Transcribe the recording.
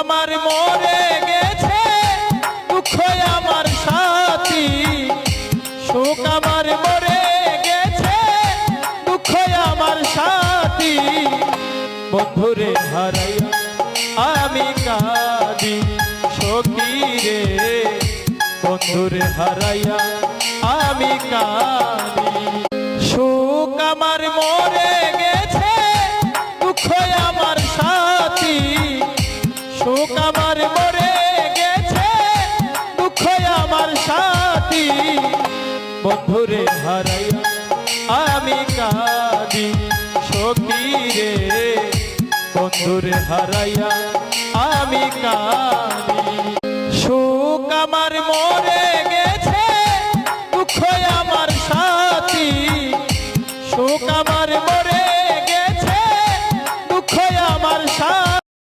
আমার মরে গেছে, দুঃখ আমার সাথী। সুখ আমার মরে গেছে, দুঃখ আমার সাথী। বন্ধুরে হারাইয়া আমি কাঁদি সখী রে, বন্ধুরে হারাইয়া আমি কাঁদি। সুখ আমার মরে গেছে, দুঃখ আমার সাথী। সুখ আমার মরে গেছে, দুঃখ আমার সাথী। বন্ধুরে হারাইয়া আমি কাঁদি সখী রে, বন্ধুরে হারাইয়া আমি কাঁদি। সুখ আমার মরে